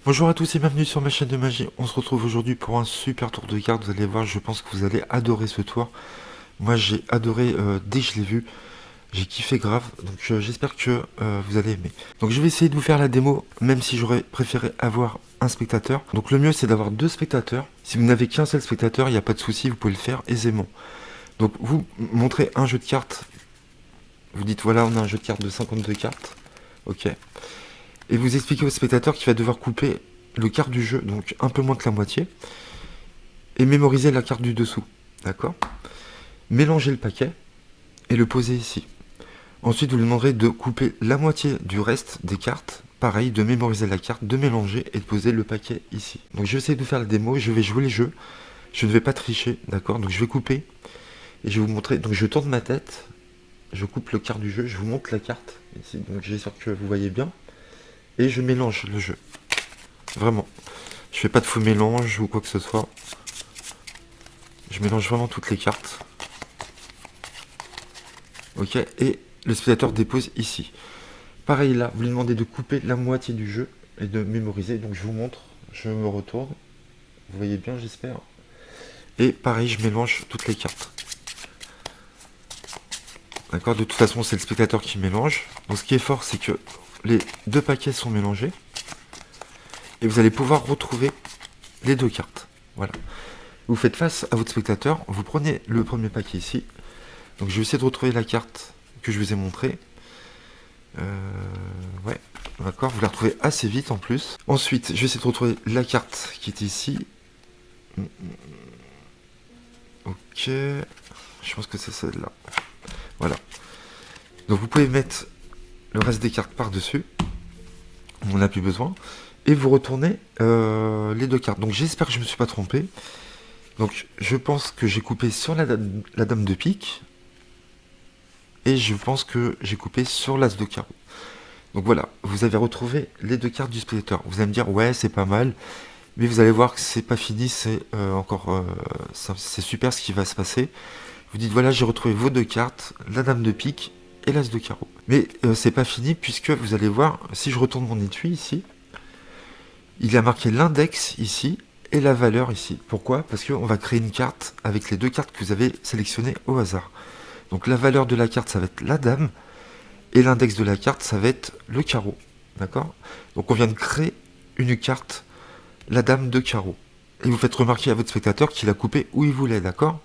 Bonjour à tous et bienvenue sur ma chaîne de magie. On se retrouve aujourd'hui pour un super tour de cartes. Vous allez voir, je pense que vous allez adorer ce tour. Moi j'ai adoré dès que je l'ai vu. J'ai kiffé grave, donc j'espère que vous allez aimer. Donc je vais essayer de vous faire la démo, même si j'aurais préféré avoir un spectateur. Donc le mieux c'est d'avoir deux spectateurs. Si vous n'avez qu'un seul spectateur, il n'y a pas de souci, vous pouvez le faire aisément. Donc vous montrez un jeu de cartes. Vous dites voilà, on a un jeu de cartes de 52 cartes. Ok. Et vous expliquez au spectateur qu'il va devoir couper le quart du jeu, donc un peu moins que la moitié, et mémoriser la carte du dessous. D'accord? Mélangez le paquet et le posez ici. Ensuite, vous lui demanderez de couper la moitié du reste des cartes. Pareil, de mémoriser la carte, de mélanger et de poser le paquet ici. Donc je vais essayer de faire la démo, je vais jouer les jeux. Je ne vais pas tricher, d'accord? Donc je vais couper et je vais vous montrer. Donc je tourne ma tête, je coupe le quart du jeu, je vous montre la carte ici. Donc j'espère que vous voyez bien. Et je mélange le jeu. Vraiment. Je fais pas de faux mélange ou quoi que ce soit. Je mélange vraiment toutes les cartes. Ok, et le spectateur dépose ici. Pareil là, vous lui demandez de couper la moitié du jeu et de mémoriser. Donc je vous montre, je me retourne. Vous voyez bien, j'espère. Et pareil, je mélange toutes les cartes. D'accord, de toute façon, c'est le spectateur qui mélange. Donc ce qui est fort, c'est que les deux paquets sont mélangés. Et vous allez pouvoir retrouver les deux cartes. Voilà. Vous faites face à votre spectateur, vous prenez le premier paquet ici. Donc je vais essayer de retrouver la carte que je vous ai montrée. Ouais, d'accord, vous la retrouvez assez vite en plus. Ensuite, je vais essayer de retrouver la carte qui était ici. Ok, je pense que c'est celle-là. Voilà. Donc vous pouvez mettre le reste des cartes par-dessus. On n'a plus besoin. Et vous retournez les deux cartes. Donc j'espère que je ne me suis pas trompé. Donc je pense que j'ai coupé sur la dame de pique. Et je pense que j'ai coupé sur l'as de carreau. Donc voilà, vous avez retrouvé les deux cartes du spectateur. Vous allez me dire, ouais, c'est pas mal. Mais vous allez voir que c'est pas fini, c'est c'est super ce qui va se passer. Vous dites, voilà, j'ai retrouvé vos deux cartes, la dame de pique et l'as de carreau. Mais c'est pas fini puisque vous allez voir, si je retourne mon étui ici, il a marqué l'index ici et la valeur ici. Pourquoi? Parce qu'on va créer une carte avec les deux cartes que vous avez sélectionnées au hasard. Donc la valeur de la carte, ça va être la dame, et l'index de la carte, ça va être le carreau. D'accord? Donc on vient de créer une carte, la dame de carreau. Et vous faites remarquer à votre spectateur qu'il a coupé où il voulait, d'accord?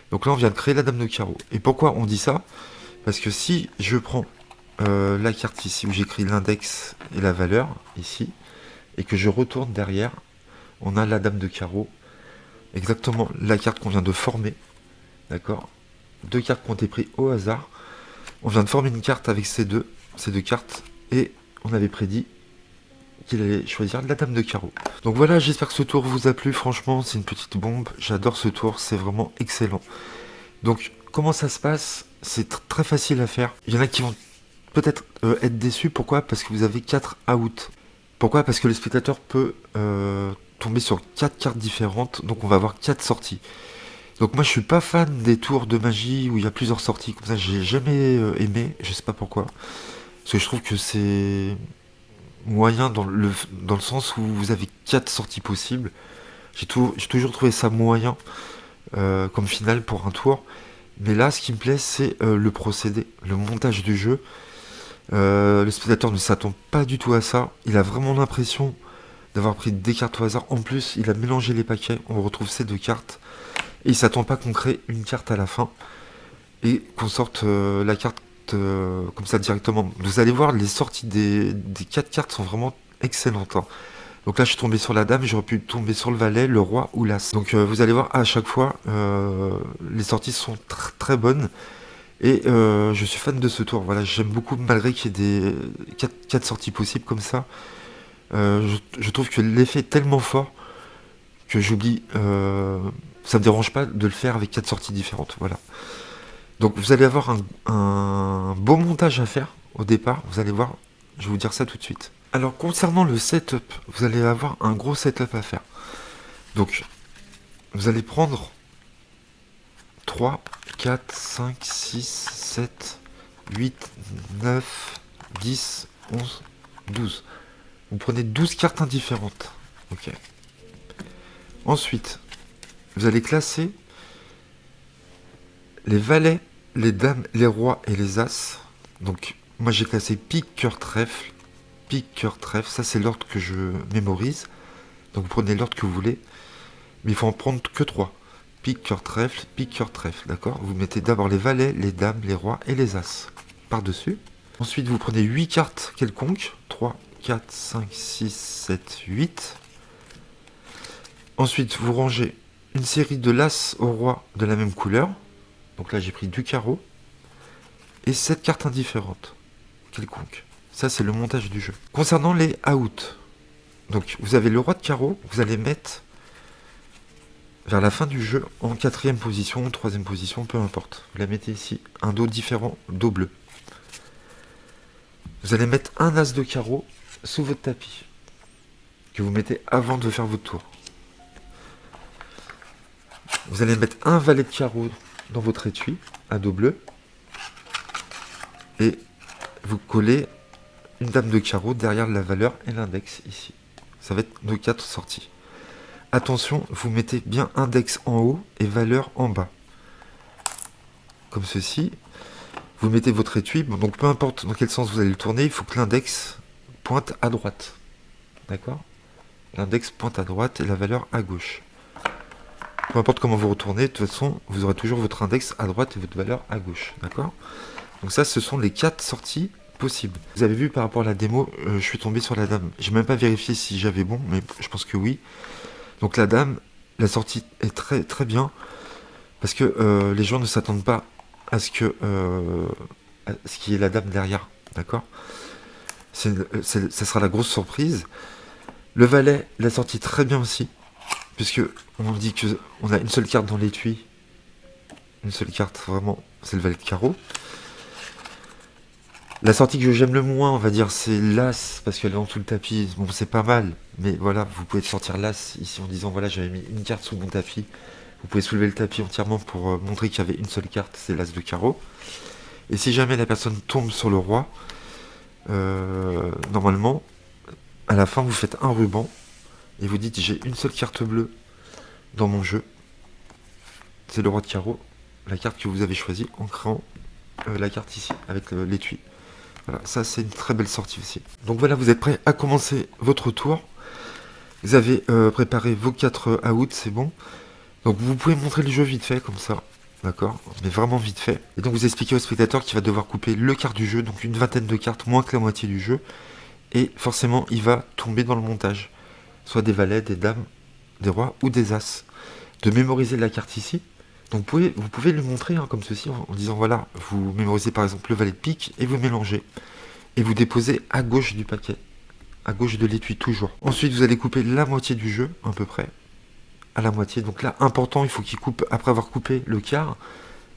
Donc là, on vient de créer la dame de carreau. Et pourquoi on dit ça? Parce que si je prends la carte ici, où j'écris l'index et la valeur, ici, et que je retourne derrière, on a la dame de carreau, exactement la carte qu'on vient de former, d'accord? Deux cartes qui ont été prises au hasard. On vient de former une carte avec ces deux cartes, et on avait prédit qu'il allait choisir la dame de carreau. Donc voilà, j'espère que ce tour vous a plu, franchement, c'est une petite bombe, j'adore ce tour, c'est vraiment excellent. Donc, comment ça se passe? C'est très facile à faire. Il y en a qui vont peut-être être déçus, pourquoi? Parce que vous avez 4 outs. Pourquoi? Parce que le spectateur peut tomber sur 4 cartes différentes, donc on va avoir 4 sorties. Donc moi je suis pas fan des tours de magie où il y a plusieurs sorties, comme ça j'ai jamais aimé, je sais pas pourquoi. Parce que je trouve que c'est moyen dans le sens où vous avez 4 sorties possibles. J'ai toujours trouvé ça moyen comme finale pour un tour. Mais là, ce qui me plaît, c'est le procédé, le montage du jeu. Le spectateur ne s'attend pas du tout à ça. Il a vraiment l'impression d'avoir pris des cartes au hasard. En plus, il a mélangé les paquets. On retrouve ces deux cartes. Et il s'attend pas qu'on crée une carte à la fin. Et qu'on sorte la carte comme ça directement. Vous allez voir, les sorties des 4 cartes sont vraiment excellentes, hein. Donc là, je suis tombé sur la dame, j'aurais pu tomber sur le valet, le roi ou l'as. Donc vous allez voir, à chaque fois, les sorties sont très bonnes. Et je suis fan de ce tour. Voilà, j'aime beaucoup, malgré qu'il y ait des 4 sorties possibles comme ça. Je trouve que l'effet est tellement fort que j'oublie. Ça me dérange pas de le faire avec 4 sorties différentes. Voilà. Donc vous allez avoir un beau montage à faire au départ. Vous allez voir, je vais vous dire ça tout de suite. Alors concernant le setup, vous allez avoir un gros setup à faire. Donc vous allez prendre 3, 4, 5, 6, 7, 8, 9, 10, 11, 12. Vous prenez 12 cartes indifférentes. Ok. Ensuite, vous allez classer les valets, les dames, les rois et les as. Donc, moi j'ai classé pique, cœur, trèfle. Pique, cœur, trèfle. Ça, c'est l'ordre que je mémorise. Donc, vous prenez l'ordre que vous voulez. Mais il faut en prendre que 3. Pique, cœur, trèfle, d'accord? Vous mettez d'abord les valets, les dames, les rois et les as par-dessus. Ensuite, vous prenez 8 cartes quelconques. 3, 4, 5, 6, 7, 8. Ensuite, vous rangez une série de l'as au roi de la même couleur. Donc là, j'ai pris du carreau. Et 7 cartes indifférentes quelconques. Ça, c'est le montage du jeu. Concernant les out, donc vous avez le roi de carreau, vous allez mettre vers la fin du jeu en 4e position, 3e position, peu importe. Vous la mettez ici, un dos différent, dos bleu. Vous allez mettre un as de carreau sous votre tapis, que vous mettez avant de faire votre tour. Vous allez mettre un valet de carreau dans votre étui, à dos bleu, et vous collez une dame de carreau derrière la valeur et l'index ici. Ça va être nos 4 sorties. Attention, vous mettez bien index en haut et valeur en bas. Comme ceci. Vous mettez votre étui, donc peu importe dans quel sens vous allez le tourner, il faut que l'index pointe à droite. D'accord? L'index pointe à droite et la valeur à gauche. Peu importe comment vous retournez, de toute façon, vous aurez toujours votre index à droite et votre valeur à gauche. D'accord? Donc ça, ce sont les 4 sorties possibles. Vous avez vu par rapport à la démo, je suis tombé sur la dame. J'ai même pas vérifié si j'avais bon, mais je pense que oui. Donc la dame, la sortie est très très bien, parce que les gens ne s'attendent pas à ce qu'il y ait la dame derrière, d'accord? Ça sera la grosse surprise. Le valet, la sortie très bien aussi, puisque on dit que on a une seule carte dans l'étui, une seule carte vraiment, c'est le valet de carreau. La sortie que j'aime le moins, on va dire, c'est l'as, parce qu'elle est en dessous le tapis. Bon, c'est pas mal, mais voilà, vous pouvez sortir l'as ici en disant, voilà, j'avais mis une carte sous mon tapis. Vous pouvez soulever le tapis entièrement pour montrer qu'il y avait une seule carte, c'est l'as de carreau. Et si jamais la personne tombe sur le roi, normalement, à la fin, vous faites un ruban, et vous dites, j'ai une seule carte bleue dans mon jeu. C'est le roi de carreau, la carte que vous avez choisie, en créant la carte ici, avec l'étui. Voilà, ça c'est une très belle sortie aussi. Donc voilà, vous êtes prêts à commencer votre tour. Vous avez préparé vos 4 outs, c'est bon. Donc vous pouvez montrer le jeu vite fait, comme ça. D'accord? Mais vraiment vite fait. Et donc vous expliquez au spectateur qu'il va devoir couper le quart du jeu, donc une vingtaine de cartes, moins que la moitié du jeu. Et forcément, il va tomber dans le montage. Soit des valets, des dames, des rois ou des as. De mémoriser la carte ici. Donc vous pouvez lui montrer comme ceci en disant voilà, vous mémorisez par exemple le valet de pique et vous mélangez. Et vous déposez à gauche du paquet, à gauche de l'étui toujours. Ensuite vous allez couper la moitié du jeu, à peu près, à la moitié. Donc là, important, il faut qu'il coupe, après avoir coupé le quart,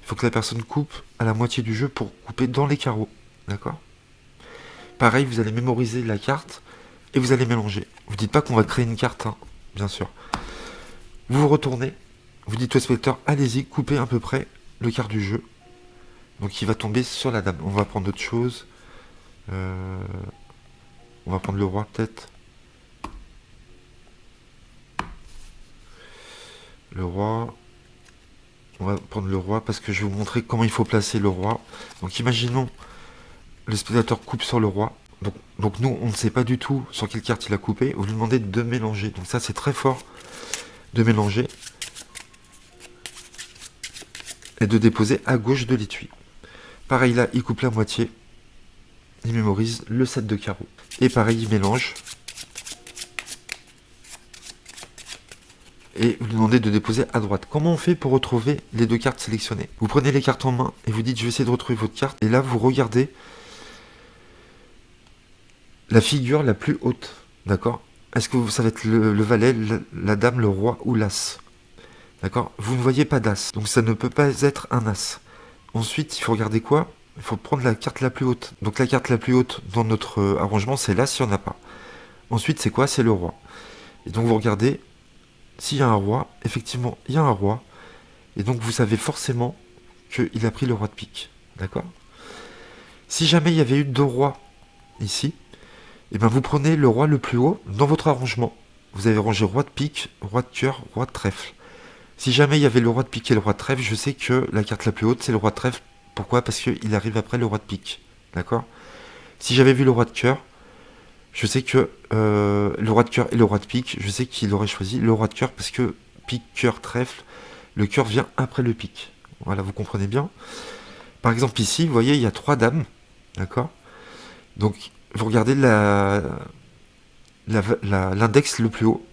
il faut que la personne coupe à la moitié du jeu pour couper dans les carreaux. D'accord? Pareil, vous allez mémoriser la carte et vous allez mélanger. Vous dites pas qu'on va créer une carte, hein, bien sûr. Vous vous retournez. Vous dites au spectateur, allez-y, coupez à peu près le quart du jeu. Donc il va tomber sur la dame. On va prendre autre chose. On va prendre le roi peut-être. Le roi. On va prendre le roi parce que je vais vous montrer comment il faut placer le roi. Donc imaginons, le spectateur coupe sur le roi. Donc nous, on ne sait pas du tout sur quelle carte il a coupé. Vous lui demandez de mélanger. Donc ça, c'est très fort de mélanger. Et de déposer à gauche de l'étui. Pareil là, il coupe la moitié. Il mémorise le 7 de carreau. Et pareil, il mélange. Et vous lui demandez de déposer à droite. Comment on fait pour retrouver les 2 cartes sélectionnées? Vous prenez les cartes en main et vous dites je vais essayer de retrouver votre carte. Et là, vous regardez la figure la plus haute. D'accord? Est-ce que ça va être le valet, la dame, le roi ou l'as? D'accord? Vous ne voyez pas d'as. Donc ça ne peut pas être un as. Ensuite, il faut regarder quoi? Il faut prendre la carte la plus haute. Donc la carte la plus haute dans notre arrangement, c'est l'as, il n'y en a pas. Ensuite, c'est quoi? C'est le roi. Et donc vous regardez, s'il y a un roi, effectivement, il y a un roi. Et donc vous savez forcément qu'il a pris le roi de pique. D'accord? Si jamais il y avait eu 2 rois ici, Et bien vous prenez le roi le plus haut dans votre arrangement. Vous avez rangé roi de pique, roi de cœur, roi de trèfle. Si jamais il y avait le roi de pique et le roi de trèfle, je sais que la carte la plus haute, c'est le roi de trèfle. Pourquoi? Parce qu'il arrive après le roi de pique. D'accord? Si j'avais vu le roi de cœur, je sais que le roi de cœur et le roi de pique, je sais qu'il aurait choisi le roi de cœur parce que pique, cœur, trèfle, le cœur vient après le pique. Voilà, vous comprenez bien. Par exemple ici, vous voyez, il y a 3 dames. D'accord? Donc, vous regardez l'index le plus haut.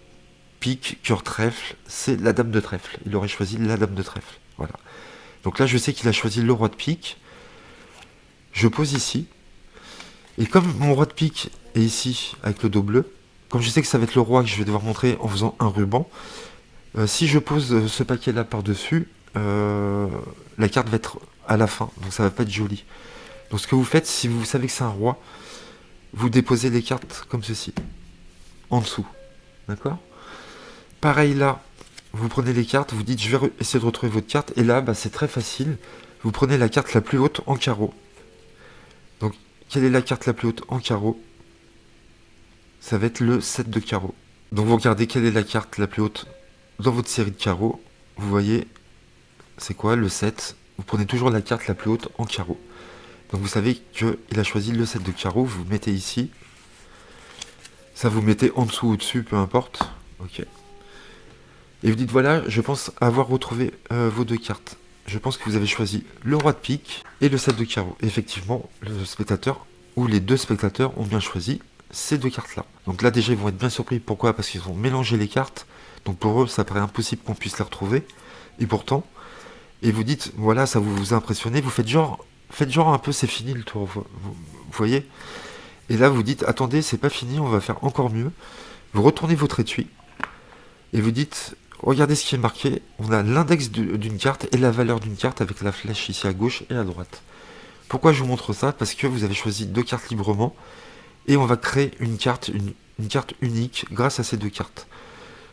Pique, cœur, trèfle, c'est la dame de trèfle. Il aurait choisi la dame de trèfle. Voilà. Donc là, je sais qu'il a choisi le roi de pique. Je pose ici. Et comme mon roi de pique est ici, avec le dos bleu, comme je sais que ça va être le roi que je vais devoir montrer en faisant un ruban, si je pose ce paquet-là par-dessus, la carte va être à la fin. Donc ça va pas être joli. Donc ce que vous faites, si vous savez que c'est un roi, vous déposez les cartes comme ceci. En dessous. D'accord? Pareil là, vous prenez les cartes, vous dites je vais essayer de retrouver votre carte, et là bah, c'est très facile, vous prenez la carte la plus haute en carreau. Donc quelle est la carte la plus haute en carreau? Ça va être le 7 de carreau. Donc vous regardez quelle est la carte la plus haute dans votre série de carreaux, vous voyez c'est quoi le 7, vous prenez toujours la carte la plus haute en carreau. Donc vous savez qu'il a choisi le 7 de carreau, vous mettez ici, ça vous mettez en dessous ou au-dessus, peu importe, ok. Et vous dites voilà, je pense avoir retrouvé vos 2 cartes. Je pense que vous avez choisi le roi de pique et le 7 de carreau. Et effectivement, le spectateur, ou les 2 spectateurs, ont bien choisi ces 2 cartes-là. Donc là déjà, ils vont être bien surpris. Pourquoi? Parce qu'ils ont mélangé les cartes. Donc pour eux, ça paraît impossible qu'on puisse les retrouver. Et pourtant, et vous dites, voilà, ça vous a impressionné. Vous faites genre un peu, c'est fini le tour. Vous voyez? Et là, vous dites, attendez, c'est pas fini, on va faire encore mieux. Vous retournez votre étui. Et vous dites, regardez ce qui est marqué, on a l'index d'une carte et la valeur d'une carte avec la flèche ici à gauche et à droite. Pourquoi je vous montre ça? Parce que vous avez choisi 2 cartes librement et on va créer une carte unique grâce à ces 2 cartes.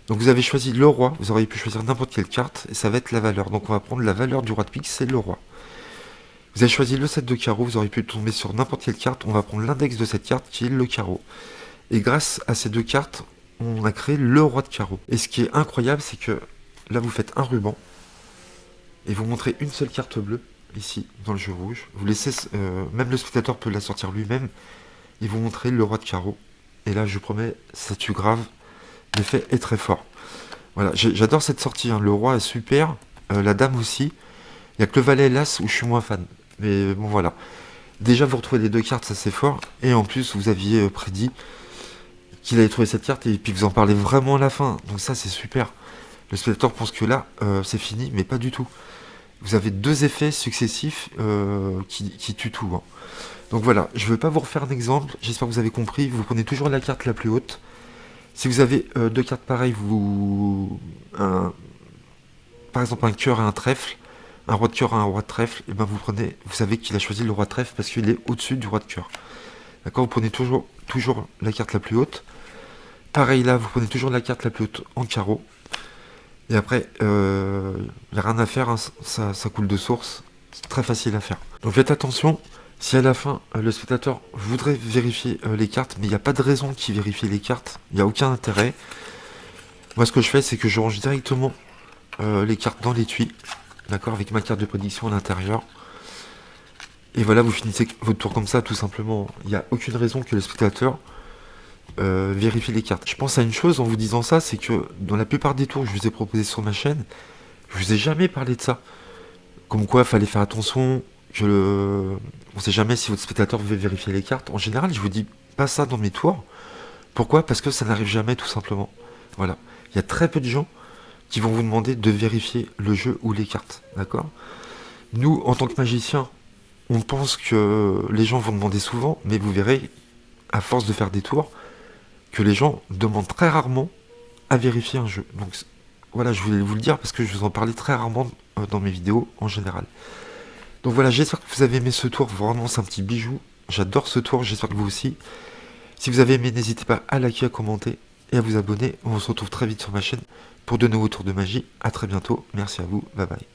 Donc vous avez choisi le roi, vous auriez pu choisir n'importe quelle carte et ça va être la valeur. Donc on va prendre la valeur du roi de pique, c'est le roi. Vous avez choisi le 7 de carreau, vous auriez pu tomber sur n'importe quelle carte, on va prendre l'index de cette carte qui est le carreau. Et grâce à ces 2 cartes, on a créé le roi de carreau. Et ce qui est incroyable, c'est que là, vous faites un ruban et vous montrez une seule carte bleue, ici, dans le jeu rouge. Vous laissez, même le spectateur peut la sortir lui-même, et vous montrez le roi de carreau. Et là, je promets, ça tue grave. L'effet est très fort. Voilà, j'adore cette sortie, hein. Le roi est super, la dame aussi. Il n'y a que le valet et l'as où je suis moins fan. Mais bon, voilà. Déjà, vous retrouvez les 2 cartes, ça c'est fort. Et en plus, vous aviez prédit qu'il allait trouver cette carte et puis vous en parlez vraiment à la fin. Donc ça, c'est super. Le spectateur pense que là, c'est fini, mais pas du tout. Vous avez 2 effets successifs qui tuent tout. Hein. Donc voilà, je ne veux pas vous refaire un exemple. J'espère que vous avez compris. Vous prenez toujours la carte la plus haute. Si vous avez 2 cartes pareilles, par exemple un cœur et un trèfle, un roi de cœur et un roi de trèfle, et ben vous savez qu'il a choisi le roi de trèfle parce qu'il est au-dessus du roi de cœur. D'accord, vous prenez toujours la carte la plus haute. Pareil là, vous prenez toujours la carte la plus haute en carreau. Et après, il n'y a rien à faire, hein, ça coule de source. C'est très facile à faire. Donc faites attention, si à la fin, le spectateur voudrait vérifier les cartes, mais il n'y a pas de raison qu'il vérifie les cartes, il n'y a aucun intérêt. Moi ce que je fais, c'est que je range directement les cartes dans l'étui, d'accord, avec ma carte de prédiction à l'intérieur. Et voilà, vous finissez votre tour comme ça, tout simplement. Il n'y a aucune raison que le spectateur vérifie les cartes. Je pense à une chose en vous disant ça, c'est que dans la plupart des tours que je vous ai proposés sur ma chaîne, je vous ai jamais parlé de ça. Comme quoi, il fallait faire attention, on ne sait jamais si votre spectateur veut vérifier les cartes. En général, je vous dis pas ça dans mes tours. Pourquoi? Parce que ça n'arrive jamais, tout simplement. Voilà. Il y a très peu de gens qui vont vous demander de vérifier le jeu ou les cartes. D'accord? Nous, en tant que magiciens, on pense que les gens vont demander souvent, mais vous verrez, à force de faire des tours, que les gens demandent très rarement à vérifier un jeu. Donc voilà, je voulais vous le dire parce que je vous en parlais très rarement dans mes vidéos en général. Donc voilà, j'espère que vous avez aimé ce tour, vraiment c'est un petit bijou. J'adore ce tour, j'espère que vous aussi. Si vous avez aimé, n'hésitez pas à liker, à commenter et à vous abonner. On se retrouve très vite sur ma chaîne pour de nouveaux tours de magie. A très bientôt, merci à vous, bye bye.